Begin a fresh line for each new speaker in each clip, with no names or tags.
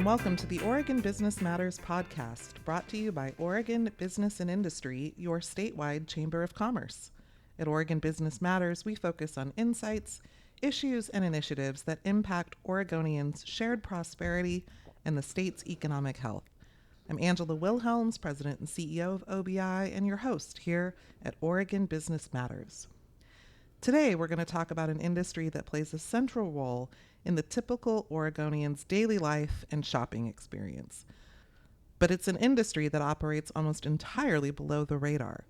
welcome to the Oregon Business Matters podcast, brought to you by Oregon Business and Industry, your statewide Chamber of Commerce. At Oregon Business Matters, we focus on insights, issues, and initiatives that impact Oregonians' shared prosperity and the state's economic health. I'm Angela Wilhelms, President and CEO of OBI, and your host here at Oregon Business Matters. Today, we're going to talk about an industry that plays a central role in the typical Oregonian's daily life and shopping experience. But it's an industry that operates almost entirely below the radar.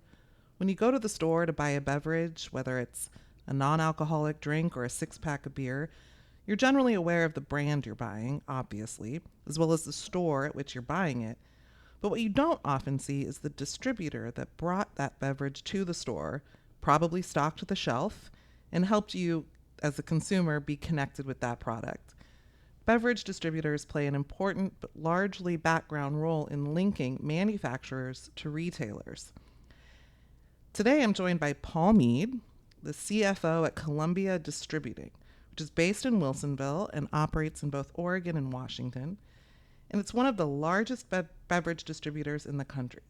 When you go to the store to buy a beverage, whether it's a non-alcoholic drink or a six-pack of beer, you're generally aware of the brand you're buying, obviously, as well as the store at which you're buying it. But what you don't often see is the distributor that brought that beverage to the store, probably stocked the shelf, and helped you as a consumer be connected with that product. Beverage distributors play an important but largely background role in linking manufacturers to retailers. Today I'm joined by Paul Meade, the CFO at Columbia Distributing, which is based in Wilsonville and operates in both Oregon and Washington. And it's one of the largest beverage distributors in the country.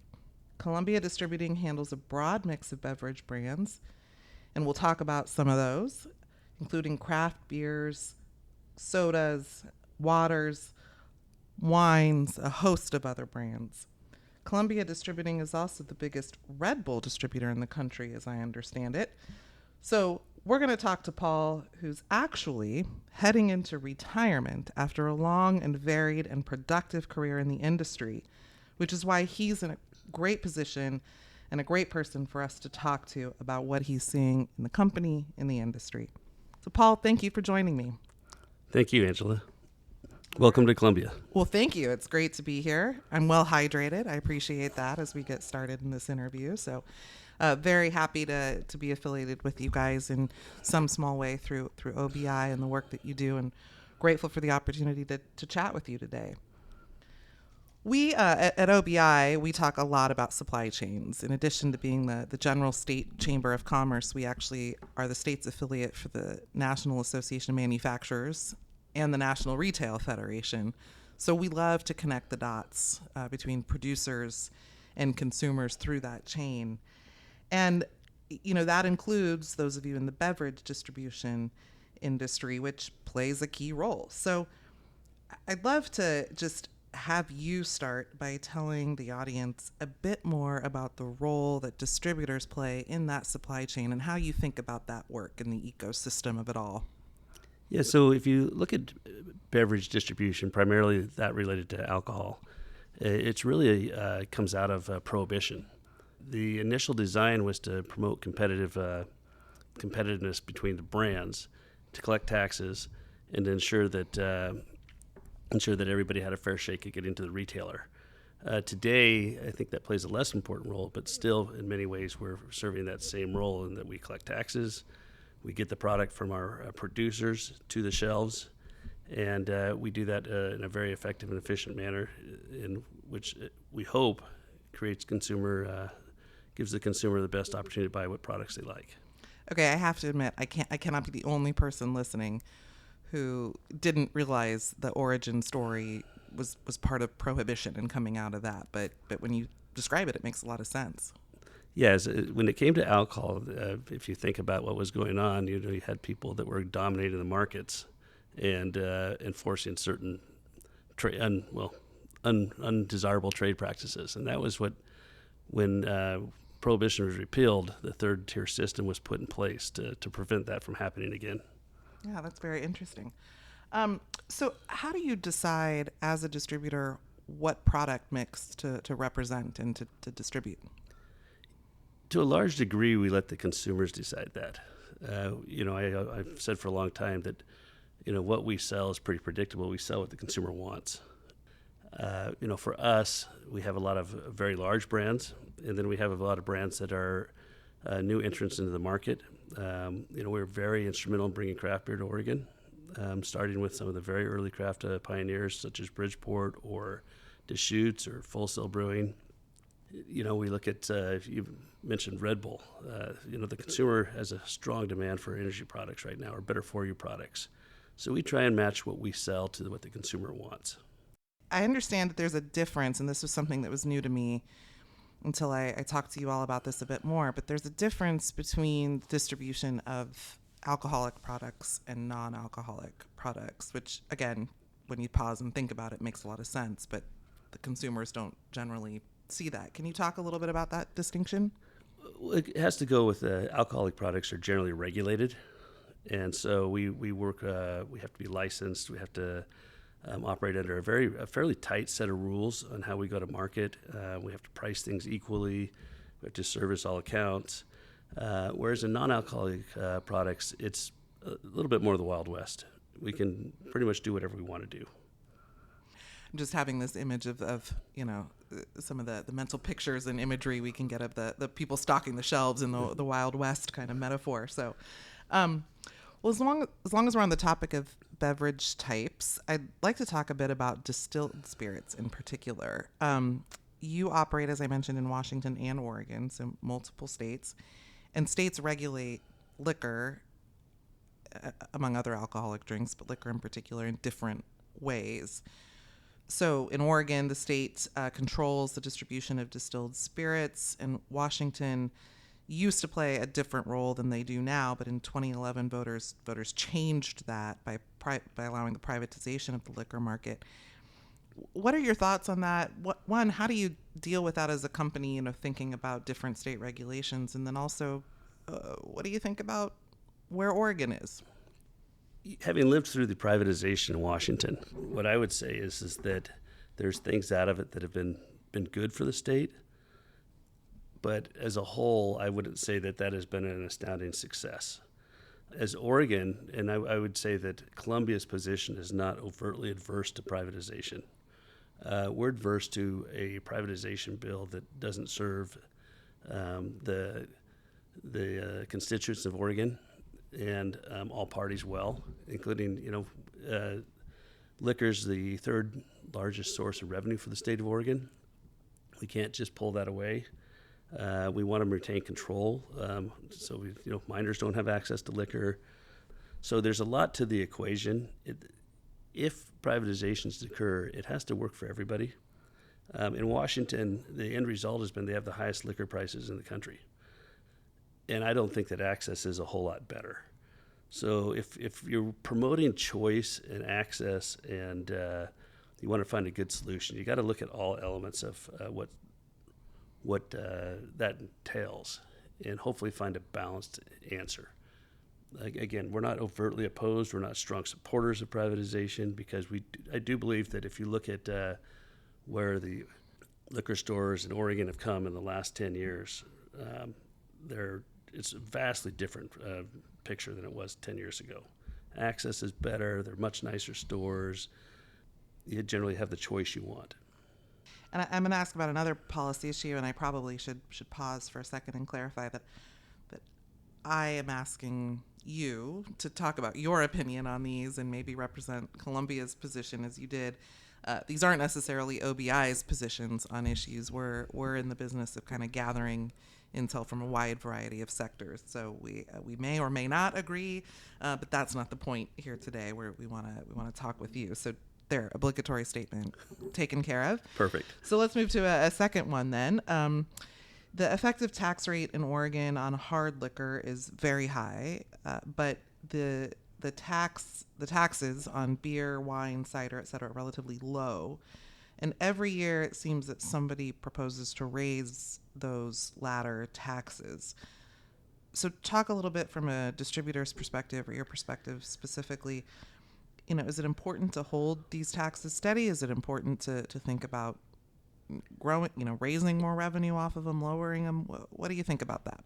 Columbia Distributing handles a broad mix of beverage brands, and we'll talk about some of those, including craft beers, sodas, waters, wines, a host of other brands. Columbia Distributing is also the biggest Red Bull distributor in the country, as I understand it. So we're going to talk to Paul, who's actually heading into retirement after a long and varied and productive career in the industry, which is why he's in a great position and a great person for us to talk to about what he's seeing in the company, in the industry. So Paul, thank you for joining me.
Thank you, Angela. Welcome to Columbia.
Well, thank you. It's great to be here. I'm well hydrated. I appreciate that as we get started in this interview. So very happy to be affiliated with you guys in some small way through OBI and the work that you do, and grateful for the opportunity to chat with you today. We at OBI, we talk a lot about supply chains. In addition to being the General State Chamber of Commerce, we actually are the state's affiliate for the National Association of Manufacturers and the National Retail Federation. So we love to connect the dots between producers and consumers through that chain. And, you know, that includes those of you in the beverage distribution industry, which plays a key role. So I'd love to just have you start by telling the audience a bit more about the role that distributors play in that supply chain and how you think about that work in the ecosystem of it all.
Yeah, so if you look at beverage distribution, primarily that related to alcohol, it's really comes out of prohibition. The initial design was to promote competitiveness between the brands, to collect taxes, and to ensure that everybody had a fair shake at getting to the retailer. Today, I think that plays a less important role, but still, in many ways, we're serving that same role in that we collect taxes, we get the product from our producers to the shelves, and we do that in a very effective and efficient manner, in which we hope gives the consumer the best opportunity to buy what products they like.
Okay, I have to admit, I cannot be the only person listening who didn't realize the origin story was part of prohibition and coming out of that. But when you describe it, it makes a lot of sense.
Yes, when it came to alcohol, if you think about what was going on, you had people that were dominating the markets and enforcing certain undesirable trade practices. And that was when prohibition was repealed, the third-tier system was put in place to prevent that from happening again.
Yeah, that's very interesting. So how do you decide as a distributor what product mix to represent and to distribute?
To a large degree, we let the consumers decide that. I've said for a long time that, what we sell is pretty predictable. We sell what the consumer wants. For us, we have a lot of very large brands, and then we have a lot of brands that are new entrants into the market. We're very instrumental in bringing craft beer to Oregon, starting with some of the very early craft pioneers such as Bridgeport or Deschutes or Full Sail Brewing. We look at, you mentioned Red Bull. The consumer has a strong demand for energy products right now, or better for you products. So we try and match what we sell to what the consumer wants.
I understand that there's a difference, and this was something that was new to me until I talked to you all about this a bit more, but there's a difference between distribution of alcoholic products and non-alcoholic products, which, again, when you pause and think about it, makes a lot of sense, but the consumers don't generally see that. Can you talk a little bit about that distinction?
It has to go with alcoholic products are generally regulated, and so we work. We have to be licensed. We have to operate under a fairly tight set of rules on how we go to market. We have to price things equally. We have to service all accounts. Whereas in non-alcoholic products, it's a little bit more of the Wild West. We can pretty much do whatever we want to do.
I'm just having this image of some of the mental pictures and imagery we can get of the people stocking the shelves in the Wild West kind of metaphor. So, well, as long as we're on the topic of beverage types, I'd like to talk a bit about distilled spirits in particular. You operate, as I mentioned, in Washington and Oregon, so multiple states, and states regulate liquor, among other alcoholic drinks, but liquor in particular, in different ways. So in Oregon, the state controls the distribution of distilled spirits, and Washington used to play a different role than they do now, but in 2011, voters changed that by allowing the privatization of the liquor market. What are your thoughts on that? One, how do you deal with that as a company, thinking about different state regulations? And then also, what do you think about where Oregon is?
Having lived through the privatization in Washington, what I would say is that there's things out of it that have been good for the state. But as a whole, I wouldn't say that has been an astounding success. As Oregon, and I would say that Columbia's position is not overtly adverse to privatization. We're adverse to a privatization bill that doesn't serve the constituents of Oregon and all parties well, including, liquor's the third largest source of revenue for the state of Oregon. We can't just pull that away. We want to retain control, so minors don't have access to liquor. So there's a lot to the equation. If privatizations occur, it has to work for everybody. In Washington, the end result has been they have the highest liquor prices in the country. And I don't think that access is a whole lot better. So if you're promoting choice and access and you want to find a good solution, you got to look at all elements of what that entails and hopefully find a balanced answer. Again, we're not overtly opposed. We're not strong supporters of privatization because I do believe that if you look at where the liquor stores in Oregon have come in the last 10 years, it's a vastly different picture than it was 10 years ago. Access is better. They're much nicer stores. You generally have the choice you want.
And I'm going to ask about another policy issue, and I probably should pause for a second and clarify that I am asking you to talk about your opinion on these and maybe represent Columbia's position as you did. These aren't necessarily OBI's positions on issues. We're in the business of kind of gathering intel from a wide variety of sectors. So we may or may not agree, but that's not the point here today. Where we want to talk with you. So there, obligatory statement taken care of.
Perfect. So
let's move to a second one then. The effective tax rate in Oregon on hard liquor is very high, but the taxes on beer, wine, cider, et cetera, are relatively low. And every year it seems that somebody proposes to raise those latter taxes. So talk a little bit from a distributor's perspective or your perspective specifically. Is it important to hold these taxes steady? Is it important to think about growing, raising more revenue off of them, lowering them? What do you think about that?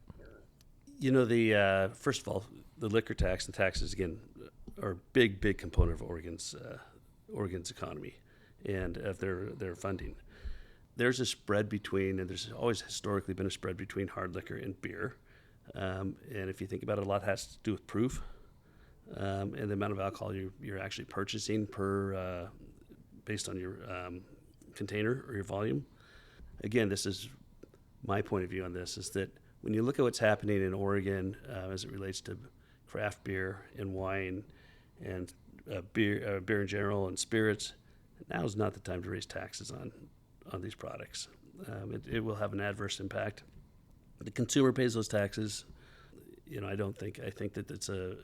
First of all, the liquor tax and taxes, again, are a big component of Oregon's economy and of their funding. There's a spread between, and there's always historically been a spread between hard liquor and beer. And if you think about it, a lot has to do with proof and the amount of alcohol you're actually purchasing based on your container or your volume. Again, this is my point of view on this, is that when you look at what's happening in Oregon as it relates to craft beer and wine and beer in general and spirits, now is not the time to raise taxes on these products. It will have an adverse impact. The consumer pays those taxes. I think that it's a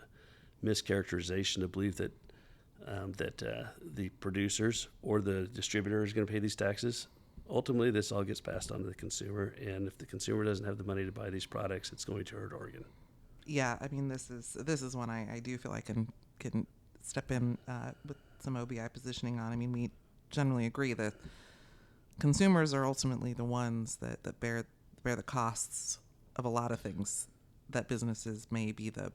mischaracterization to believe that the producers or the distributor is going to pay these taxes. Ultimately, this all gets passed on to the consumer, and if the consumer doesn't have the money to buy these products, it's going to hurt Oregon.
Yeah, I mean, this is one I do feel I can step in with some OBI positioning on. I mean, we generally agree that consumers are ultimately the ones that bear the costs of a lot of things that businesses may be the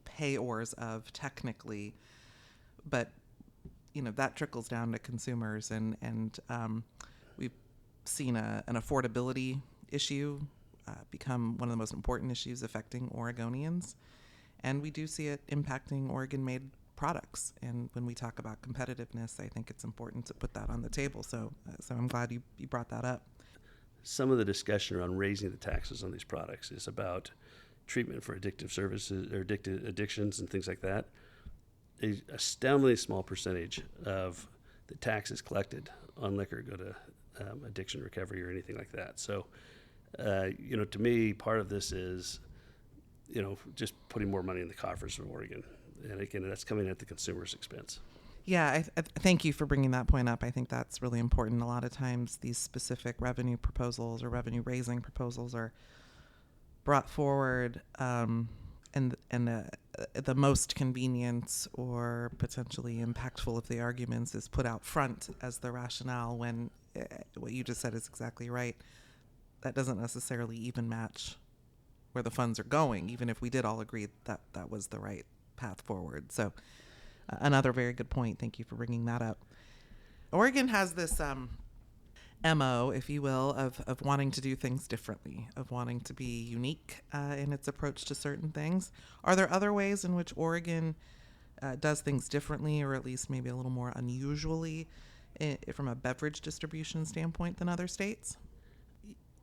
payors of technically, but that trickles down to consumers, and we've seen an affordability issue become one of the most important issues affecting Oregonians, and we do see it impacting Oregon-made products. And when we talk about competitiveness, I think it's important to put that on the table. So I'm glad you brought that up.
Some of the discussion around raising the taxes on these products is about treatment for addictive services or addictions and things like that. A astoundingly small percentage of the taxes collected on liquor go to addiction recovery or anything like that. So, to me, part of this is, just putting more money in the coffers of Oregon. And again, that's coming at the consumer's expense.
Yeah, I thank you for bringing that point up. I think that's really important. A lot of times these specific revenue proposals or revenue raising proposals are brought forward and the most convenient or potentially impactful of the arguments is put out front as the rationale, when what you just said is exactly right. That doesn't necessarily even match where the funds are going, even if we did all agree that that was the right path forward. So another very good point. Thank you for bringing that up. Oregon has this MO, if you will, of wanting to do things differently, of wanting to be unique in its approach to certain things. Are there other ways in which Oregon does things differently, or at least maybe a little more unusually from a beverage distribution standpoint than other states?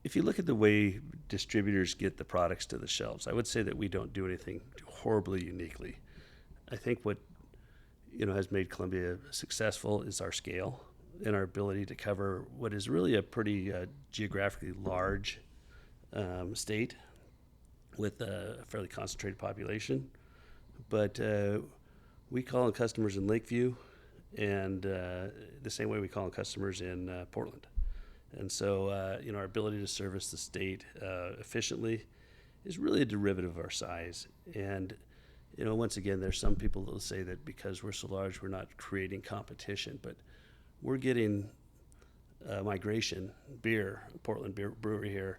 If you look at the way distributors get the products to the shelves, I would say that we don't do anything horribly uniquely. I think what has made Columbia successful is our scale and our ability to cover what is really a pretty geographically large state with a fairly concentrated population. But we call on customers in Lakeview and the same way we call on customers in Portland. And so, our ability to service the state efficiently is really a derivative of our size. And, once again, there's some people that will say that because we're so large, we're not creating competition. But we're getting migration, Portland Brewery here,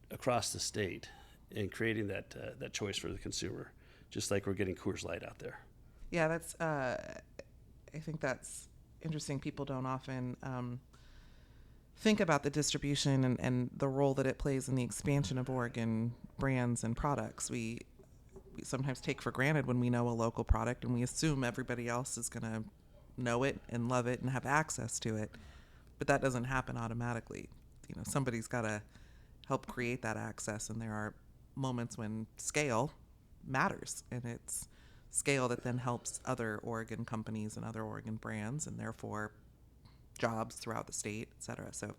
across the state, and creating that choice for the consumer, just like we're getting Coors Light out there.
Yeah, that's. I think that's interesting. People don't often think about the distribution and the role that it plays in the expansion of Oregon brands and products. We sometimes take for granted when we know a local product, and we assume everybody else is going to know it and love it and have access to it, but that doesn't happen automatically. Somebody's got to help create that access, and there are moments when scale matters, and it's scale that then helps other Oregon companies and other Oregon brands, and therefore jobs throughout the state, et cetera. So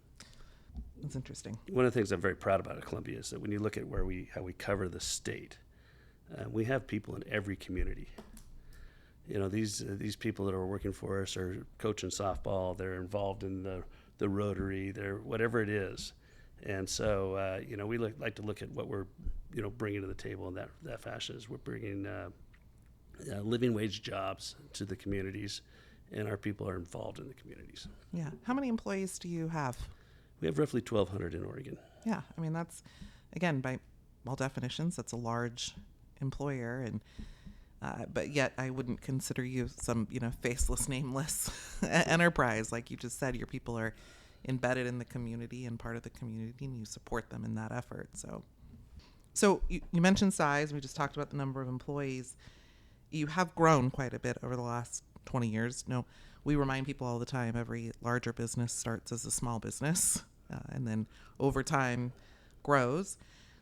it's interesting.
One of the things I'm very proud about at Columbia is that when you look at how we cover the state, we have people in every community. These people that are working for us are coaching softball, they're involved in the Rotary, they're whatever it is. And so, we like to look at what we're, bringing to the table in that fashion. Is we're bringing living wage jobs to the communities, and our people are involved in the communities.
Yeah. How many employees do you have?
We have roughly 1,200 in Oregon.
Yeah. I mean, that's, again, by all definitions, that's a large employer, and but yet I wouldn't consider you some, faceless, nameless enterprise. Like you just said, your people are embedded in the community and part of the community, and you support them in that effort. So you mentioned size. We just talked about the number of employees. You have grown quite a bit over the last 20 years. We remind people all the time, every larger business starts as a small business and then over time grows.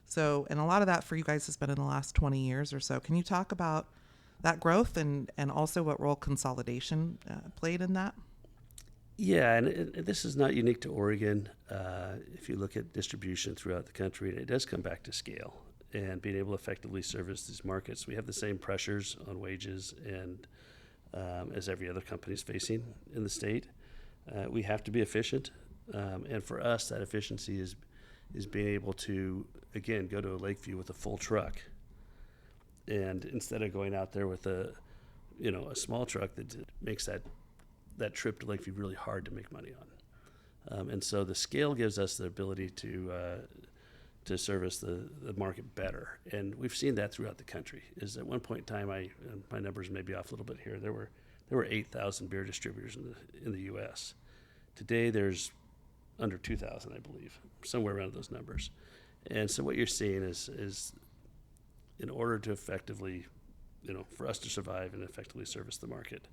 So, and a lot of that for you guys has been in the last 20 years or so. Can you talk about that growth and also what role consolidation played in that?
Yeah, and this is not unique to Oregon. If you look at distribution throughout the country, it does come back to scale and being able to effectively service these markets. We have the same pressures on wages and as every other company is facing in the state. We have to be efficient, and for us, that efficiency is being able to, again, go to a Lakeview with a full truck, and instead of going out there with a small truck that makes that trip to Lakeview really hard to make money on. And so the scale gives us the ability to service the market better. And we've seen that throughout the country. Is at one point in time, my numbers may be off a little bit here, there were 8,000 beer distributors in the U.S. Today there's under 2,000, I believe, somewhere around those numbers. And so what you're seeing is in order to effectively, for us to survive and effectively service the market,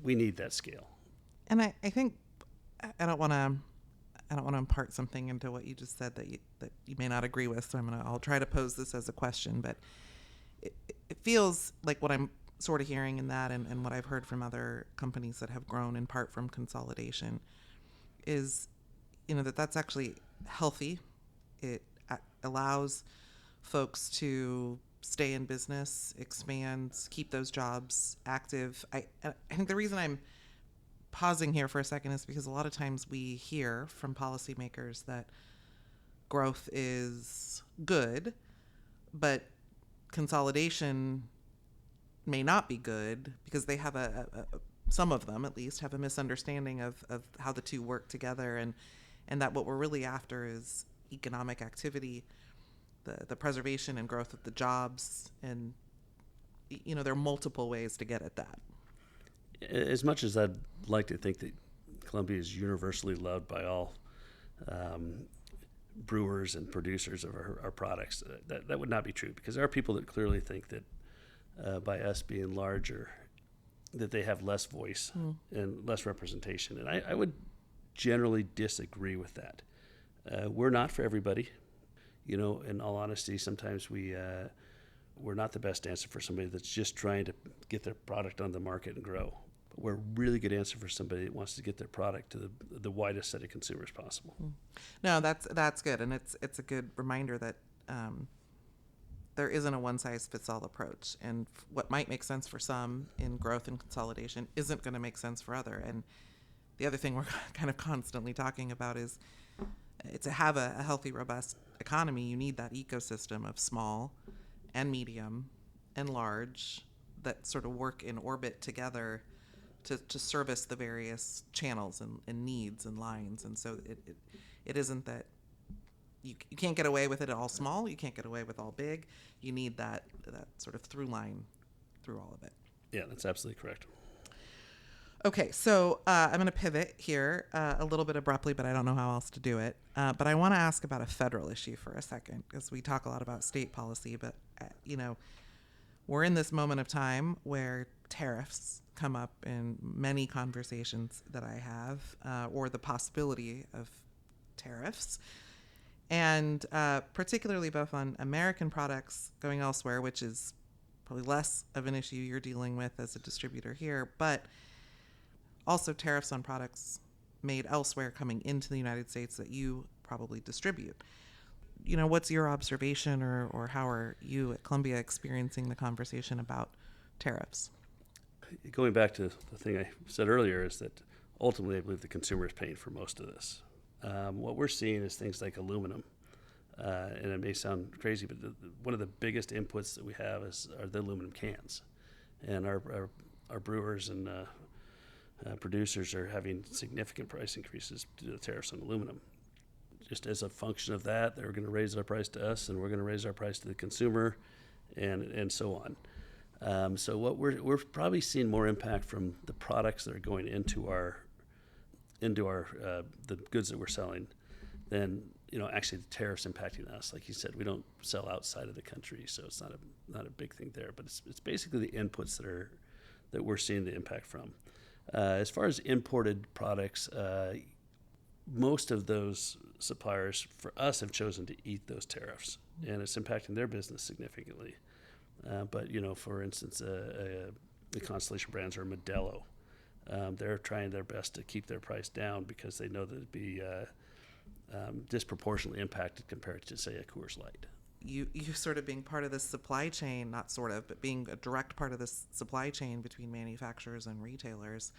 we need that scale.
And I think I don't want to impart something into what you just said that you may not agree with. So I'll try to pose this as a question, but it feels like what I'm sort of hearing in that and what I've heard from other companies that have grown in part from consolidation is, that's actually healthy. It allows folks to stay in business, expand, keep those jobs active. I think the reason I'm pausing here for a second is because a lot of times we hear from policymakers that growth is good, but consolidation may not be good because they have some of them at least have a misunderstanding of how the two work together, and that what we're really after is economic activity, the preservation and growth of the jobs, and there are multiple ways to get at that.
As much as I'd like to think that Columbia is universally loved by all brewers and producers of our products, that would not be true, because there are people that clearly think that by us being larger, that they have less voice and less representation. And I would generally disagree with that. We're not for everybody. In all honesty, sometimes we're not the best answer for somebody that's just trying to get their product on the market and grow. But we're a really good answer for somebody that wants to get their product to the widest set of consumers possible.
No, that's good, and it's a good reminder that there isn't a one-size-fits-all approach, and what might make sense for some in growth and consolidation isn't going to make sense for other. And the other thing we're kind of constantly talking about is to have a healthy, robust economy, you need that ecosystem of small and medium and large that sort of work in orbit together to service the various channels and needs and lines. And so it isn't that you can't get away with it all small, you can't get away with all big. You need that sort of through line through all of it.
Yeah, that's absolutely correct.
Okay, so I'm going to pivot here a little bit abruptly, but I don't know how else to do it. But I want to ask about a federal issue for a second, because we talk a lot about state policy, but, we're in this moment of time where tariffs come up in many conversations that I have, or the possibility of tariffs. And particularly both on American products going elsewhere, which is probably less of an issue you're dealing with as a distributor here, but also tariffs on products made elsewhere coming into the United States that you probably distribute. What's your observation or how are you at Columbia experiencing the conversation about tariffs?
Going back to the thing I said earlier is that ultimately I believe the consumer is paying for most of this. What we're seeing is things like aluminum, and it may sound crazy, but one of the biggest inputs that we have are the aluminum cans, and our brewers and producers are having significant price increases due to the tariffs on aluminum. Just as a function of that, they're going to raise their price to us, and we're going to raise our price to the consumer, and so on. So what we're probably seeing more impact from the products that are going into our the goods that we're selling than actually the tariffs impacting us. Like you said, we don't sell outside of the country, so it's not a big thing there. But it's basically the inputs that we're seeing the impact from. As far as imported products, most of those suppliers for us have chosen to eat those tariffs, and it's impacting their business significantly. But, for instance, the Constellation brands are Modelo. They're trying their best to keep their price down because they know that it'd be disproportionately impacted compared to, say, a Coors Light.
You sort of being part of this supply chain, not sort of, but being a direct part of this supply chain between manufacturers and retailers,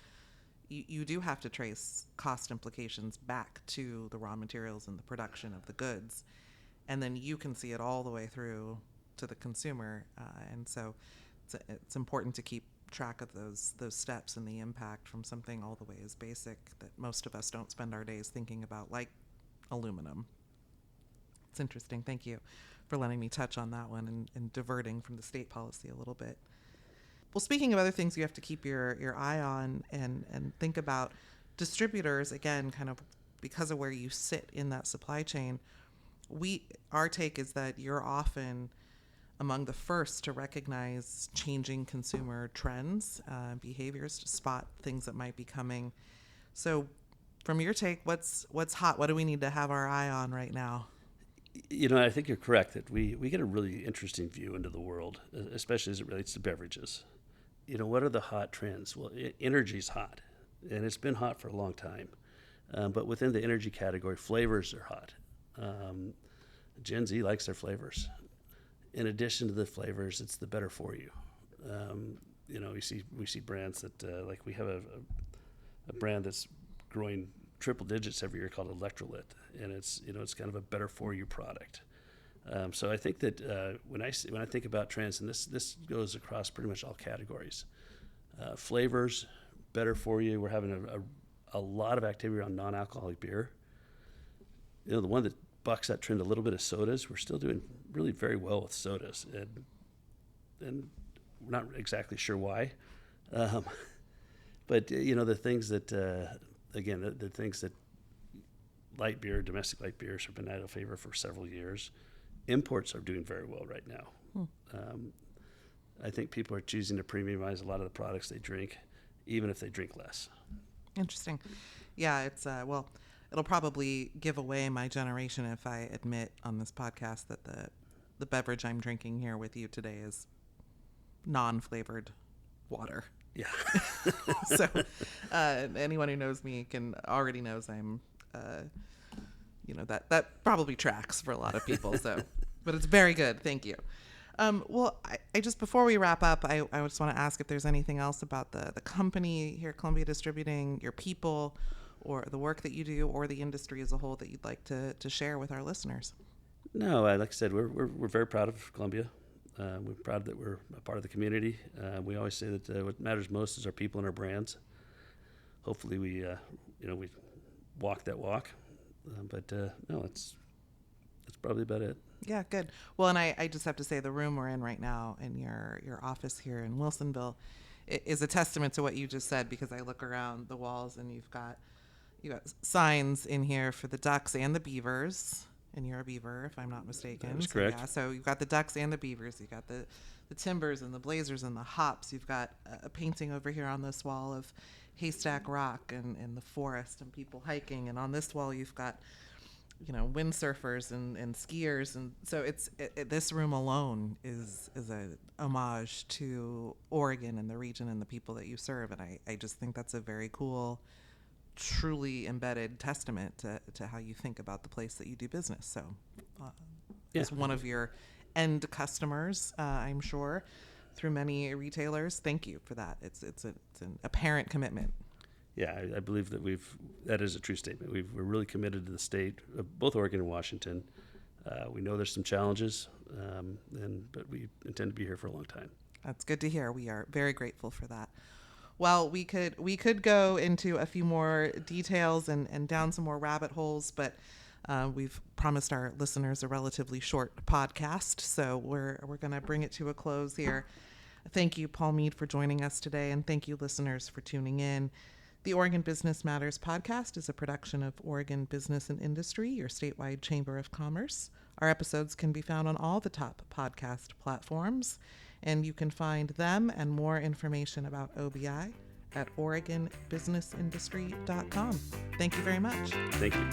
you do have to trace cost implications back to the raw materials and the production of the goods. And then you can see it all the way through to the consumer. And so it's important to keep track of those steps and the impact from something all the way as basic that most of us don't spend our days thinking about, like aluminum. It's interesting. Thank you for letting me touch on that one and diverting from the state policy a little bit. Well, speaking of other things you have to keep your eye on and think about, distributors, again, kind of because of where you sit in that supply chain, our take is that you're often among the first to recognize changing consumer trends, behaviors, to spot things that might be coming. So from your take, what's hot? What do we need to have our eye on right now?
I think you're correct that we get a really interesting view into the world, especially as it relates to beverages. What are the hot trends? Well, energy's hot, and it's been hot for a long time. But within the energy category, flavors are hot. Gen Z likes their flavors. In addition to the flavors, it's the better for you. We see brands that like we have a brand that's growing triple digits every year called Electrolyte, and it's kind of a better for you product. So I think that when I think about trends, and this goes across pretty much all categories, flavors, better for you. We're having a lot of activity around non-alcoholic beer. The one that bucks that trend a little bit of sodas. We're still doing really very well with sodas, and we're not exactly sure why. But the things that the things that light beer, domestic light beers have been out of favor for several years. Imports are doing very well right now. I think people are choosing to premiumize a lot of the products they drink, even if they drink less.
Interesting. Yeah, it's it'll probably give away my generation if I admit on this podcast that the beverage I'm drinking here with you today is non-flavored water.
Yeah.
So anyone who knows me already knows I'm, that probably tracks for a lot of people. So, but it's very good. Thank you. Well, I just, before we wrap up, I just want to ask if there's anything else about the company here, Columbia Distributing, your people, or the work that you do, or the industry as a whole that you'd like to share with our listeners.
No, like I said, we're very proud of Columbia. We're proud that we're a part of the community. We always say that what matters most is our people and our brands. Hopefully we walk that walk. But no, that's probably about it.
Yeah, good. Well, and I just have to say the room we're in right now in your office here in Wilsonville is a testament to what you just said, because I look around the walls and you've got signs in here for the ducks and the beavers. And you're a beaver, if I'm not mistaken.
That is correct.
So you've got the ducks and the beavers. You've got the timbers and the blazers and the hops. You've got a painting over here on this wall of Haystack Rock and the forest and people hiking. And on this wall, you've got, windsurfers and skiers. And so this room alone is a homage to Oregon and the region and the people that you serve. And I just think that's a very cool, truly embedded testament to how you think about the place that you do business. So as one of your end customers, I'm sure, through many retailers, thank you for that. It's an apparent commitment.
Yeah, I believe that that is a true statement. We're really committed to the state, both Oregon and Washington. We know there's some challenges, but we intend to be here for a long time.
That's good to hear. We are very grateful for that. Well, we could go into a few more details and down some more rabbit holes, but we've promised our listeners a relatively short podcast, so we're going to bring it to a close here. Thank you, Paul Meade, for joining us today, and thank you, listeners, for tuning in. The Oregon Business Matters podcast is a production of Oregon Business and Industry, your statewide chamber of commerce. Our episodes can be found on all the top podcast platforms, and you can find them and more information about OBI at OregonBusinessIndustry.com. Thank you very much.
Thank you.